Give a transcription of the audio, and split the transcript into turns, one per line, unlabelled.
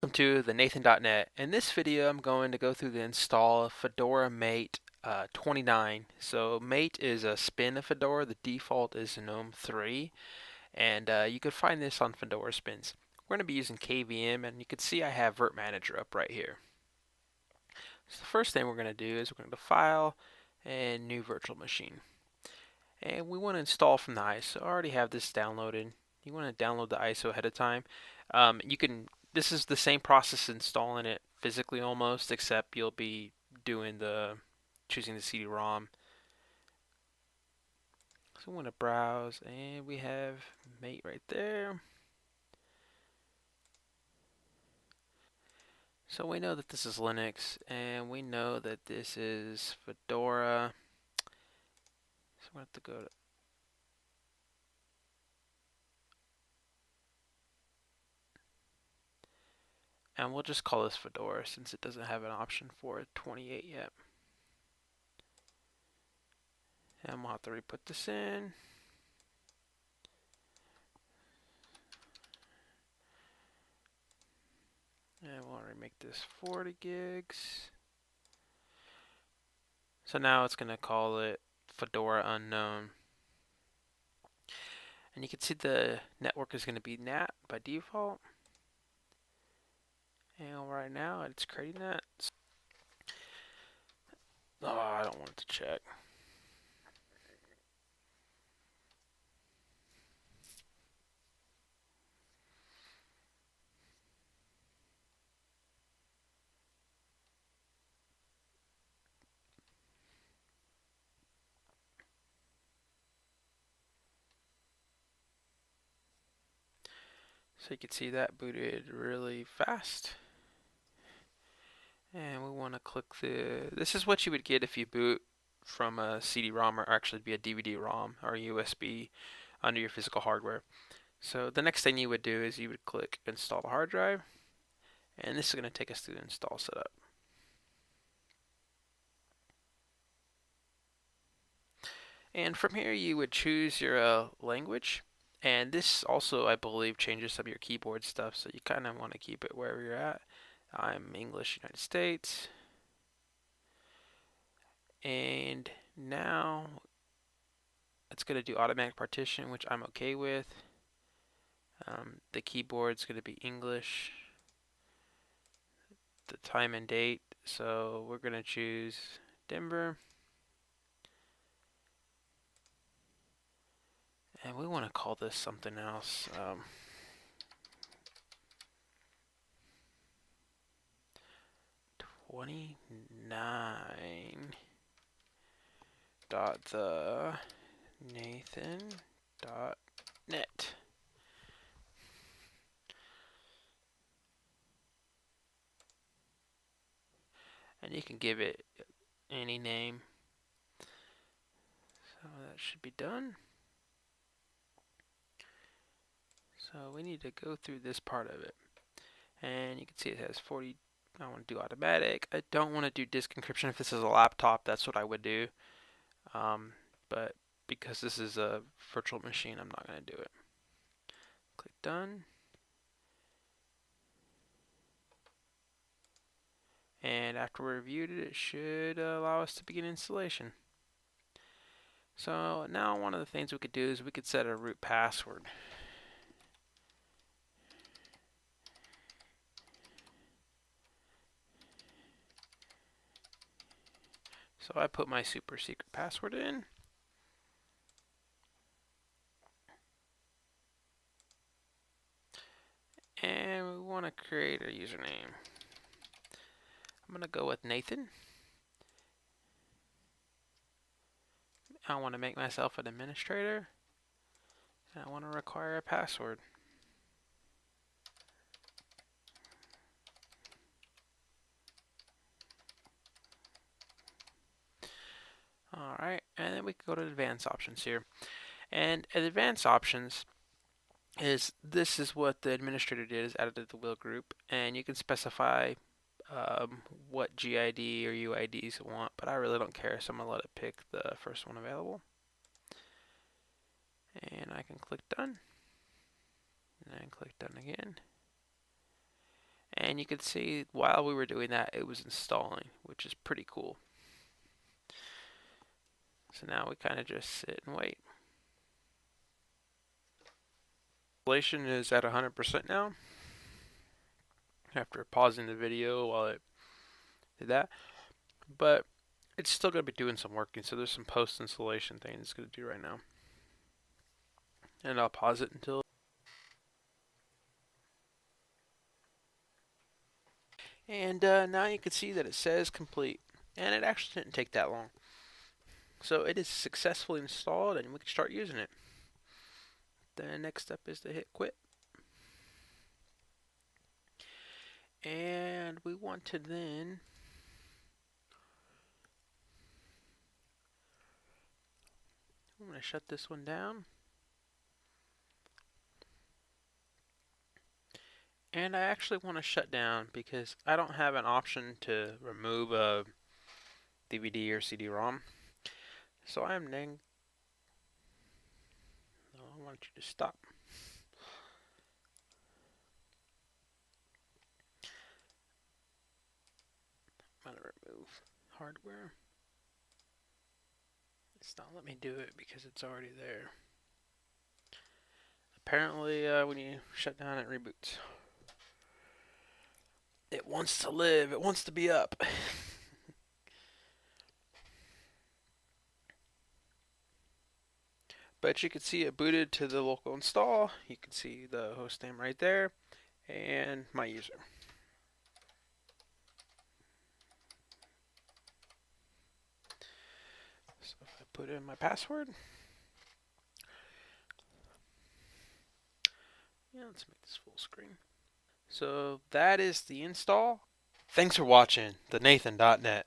Welcome to the Nathan.net. In this video, I'm going to go through the install of Fedora Mate 29. So Mate is a spin of Fedora. The default is GNOME 3, and you can find this on Fedora spins. We're going to be using KVM, and you can see I have Virt Manager up right here. So the first thing we're going to do is we're going to File and New Virtual Machine. And we want to install from the ISO. I already have this downloaded. You want to download the ISO ahead of time. This is the same process installing it physically almost, except you'll be doing choosing the CD-ROM. So we want to browse, and we have Mate right there. So we know that this is Linux, and we know that this is Fedora. So we have to go to and we'll just call this Fedora since it doesn't have an option for 28 yet. And we'll have to re-put this in. And we'll remake this 40 gigs. So now it's going to call it Fedora Unknown. And you can see the network is going to be NAT by default. And right now it's creating that. Oh, I don't want it to check. So you can see that booted really fast. And we want to click this is what you would get if you boot from a CD-ROM, or actually be a DVD-ROM or a USB under your physical hardware. So the next thing you would do is you would click install the hard drive, and this is going to take us through the install setup. And from here you would choose your language, and this also I believe changes some of your keyboard stuff, so you kind of want to keep it wherever you're at. I'm English United States, and now it's going to do automatic partition, which I'm okay with. The keyboard's going to be English, the time and date, so we're going to choose Denver. And we want to call this something else. 29 dot the Nathan dot net. And you can give it any name. So that should be done. So we need to go through this part of it. And you can see it has 40. I want to do automatic. I don't want to do disk encryption. If this is a laptop, that's what I would do. But because this is a virtual machine, I'm not going to do it. Click done. And after we reviewed it, it should allow us to begin installation. So now one of the things we could do is we could set a root password. So I put my super secret password in. And we want to create a username. I'm going to go with Nathan. I want to make myself an administrator. And I want to require a password. Alright, and then we can go to advanced options here. And at advanced options, this is what the administrator did, is added to the wheel group, and you can specify what GID or UIDs you want, but I really don't care, so I'm going to let it pick the first one available. And I can click done, and then click done again. And you can see while we were doing that, it was installing, which is pretty cool. So now we kind of just sit and wait. Installation is at 100% now. After pausing the video while it did that, but it's still going to be doing some working. So there's some post installation things it's going to do right now, and I'll pause it until. And now you can see that it says complete, and it actually didn't take that long. So it is successfully installed, and we can start using it. The next step is to hit quit. And we want to then I'm going to shut this one down. And I actually want to shut down because I don't have an option to remove a DVD or CD-ROM. So I am then. No, I want you to stop. I'm going to remove hardware. It's not letting me do it because it's already there. Apparently, when you shut down, it reboots. It wants to live. It wants to be up. But you can see it booted to the local install. You can see the host name right there and my user. So if I put in my password, yeah, let's make this full screen. So that is the install. Thanks for watching the Nathan.net.